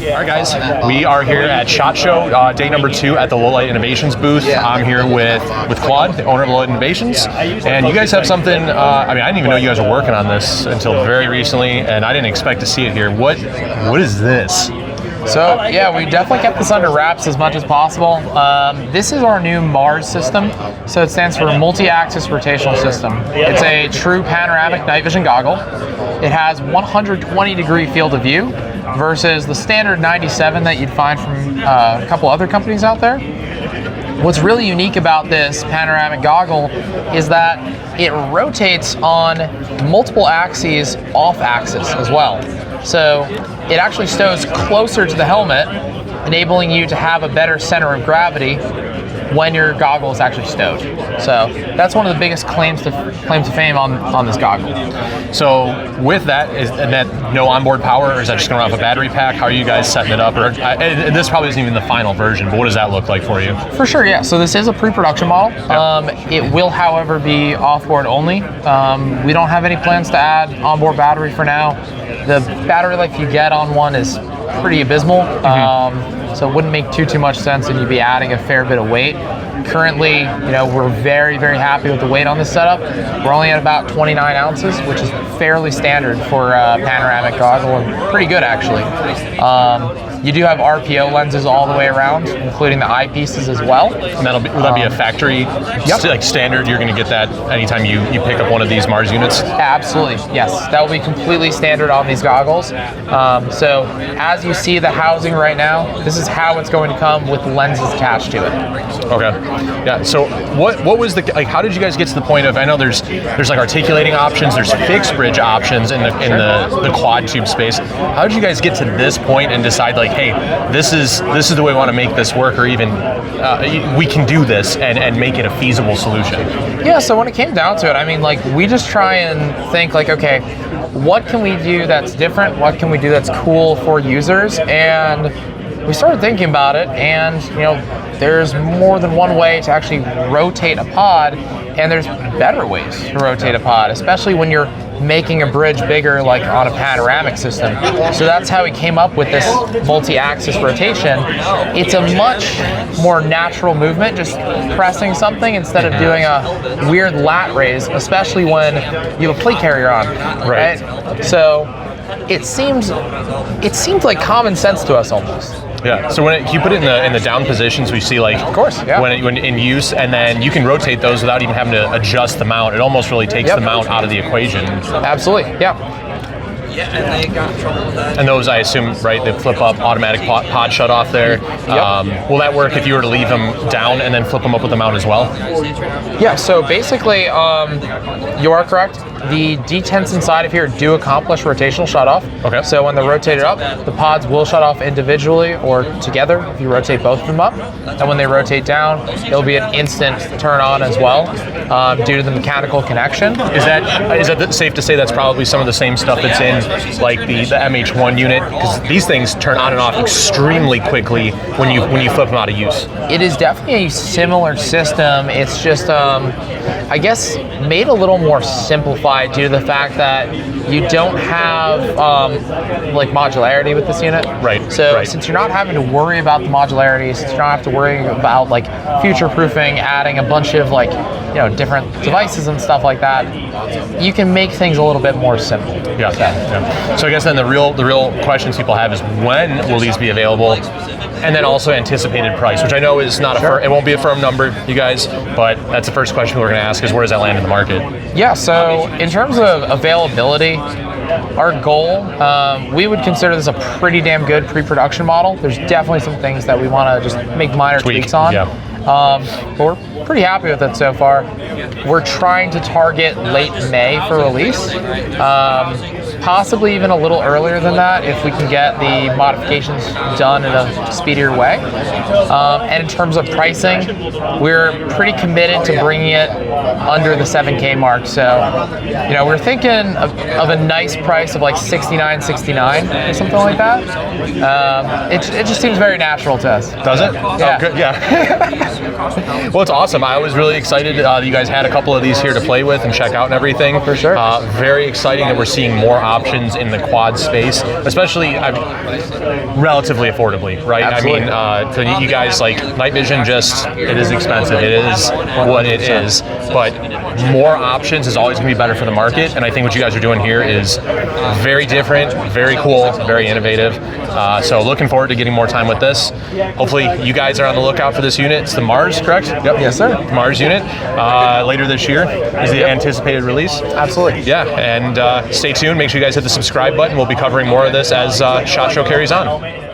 All right, guys, we are here at SHOT Show, day number 2 at the Lowlight Innovations booth. I'm here with Claude, the owner of Lowlight Innovations, and you guys have something. I didn't even know you guys were working on this until very recently, and I didn't expect to see it here. What is this? So yeah, we definitely kept this under wraps as much as possible. This is our new MARS system. So it stands for Multi-Axis Rotational System. It's a true panoramic night vision goggle. It has 120-degree field of view versus the standard 97 that you'd find from a couple other companies out there. What's really unique about this panoramic goggle is that it rotates on multiple axes off axis as well. So it actually stows closer to the helmet, enabling you to have a better center of gravity when your goggle is actually stowed. So that's one of the biggest claims to fame on this goggle. So with that, is that no onboard power, or is that just going to run off a battery pack? How are you guys setting it up? Or this probably isn't even the final version, but what does that look like for you? For sure, yeah. So this is a pre-production model. Yep. It will, however, be off-board only. We don't have any plans to add onboard battery for now. The battery life you get on one is pretty abysmal. So it wouldn't make too much sense, and you'd be adding a fair bit of weight. Currently, we're very, very happy with the weight on this setup. We're only at about 29 ounces, which is fairly standard for a panoramic goggle, and pretty good actually. You do have RPO lenses all the way around, including the eyepieces as well. And will that be a factory like standard? You're going to get that anytime you pick up one of these MARS units? Absolutely, yes. That will be completely standard on these goggles. So as you see the housing right now, this is how it's going to come with lenses attached to it. Okay. Yeah. So what was how did you guys get to the point of? I know there's like articulating options, there's fixed bridge options in the quad tube space. How did you guys get to this point and decide hey, this is the way we want to make this work, or even we can do this and make it a feasible solution? Yeah, so when it came down to it, we just try and think okay, what can we do that's different? What can we do that's cool for users? And we started thinking about it, and there's more than one way to actually rotate a pod, and there's better ways to rotate a pod, especially when you're making a bridge bigger, like on a panoramic system. So that's how we came up with this multi-axis rotation. It's a much more natural movement, just pressing something instead of doing a weird lat raise, especially when you have a plate carrier on, right? So it seems like common sense to us almost. Yeah. So when you put it in the down positions, we see of course, yeah. when in use, and then you can rotate those without even having to adjust the mount. It almost really takes the mount out of the equation. Absolutely. Yeah. Yeah, and they got in trouble with that. And those, I assume, right, they flip up automatic pod shut off there. Will that work if you were to leave them down and then flip them up with the mount as well? Yeah, so basically, you are correct. The detents inside of here do accomplish rotational shut off. Okay. So when they're rotated up, the pods will shut off individually or together if you rotate both of them up. And when they rotate down, it'll be an instant turn on as well, due to the mechanical connection. Is that safe to say that's probably some of the same stuff that's in like the MH1 unit? Because these things turn on and off extremely quickly when you flip them out of use. It is definitely a similar system. It's just, I guess, made a little more simplified due to the fact that you don't have like modularity with this unit. Right. So since you're not having to worry about the modularity, since you don't have to worry about like future-proofing, adding a bunch of like different devices and stuff like that, you can make things a little bit more simple. Yeah. So I guess then the real questions people have is, when will these be available? And then also anticipated price, which I know is not it won't be a firm number, you guys, but that's the first question we're going to ask is, where does that land in the market? Yeah, so in terms of availability, our goal, we would consider this a pretty damn good pre-production model. There's definitely some things that we want to just make minor tweaks on. Yeah. But we're pretty happy with it so far. We're trying to target late May for release. Possibly even a little earlier than that if we can get the modifications done in a speedier way. And in terms of pricing, we're pretty committed to bringing it under the 7K mark. So, we're thinking of a nice price of like $69.69 or something like that. It just seems very natural to us. Does it? Yeah. Oh, good. Yeah. Well, it's awesome. I was really excited that you guys had a couple of these here to play with and check out and everything. For sure. Very exciting that we're seeing more options in the quad space, especially relatively affordably, right? Absolutely. I mean, for you guys, like night vision, it is expensive. It is what it is, but more options is always going to be better for the market. And I think what you guys are doing here is very different, very cool, very innovative. So looking forward to getting more time with this. Hopefully you guys are on the lookout for this unit. It's the Mars, correct? Yep. Yes, sir. Mars unit. Later this year is the anticipated release. Absolutely. Yeah, and stay tuned. Make sure you guys hit the subscribe button. We'll be covering more of this as SHOT Show carries on.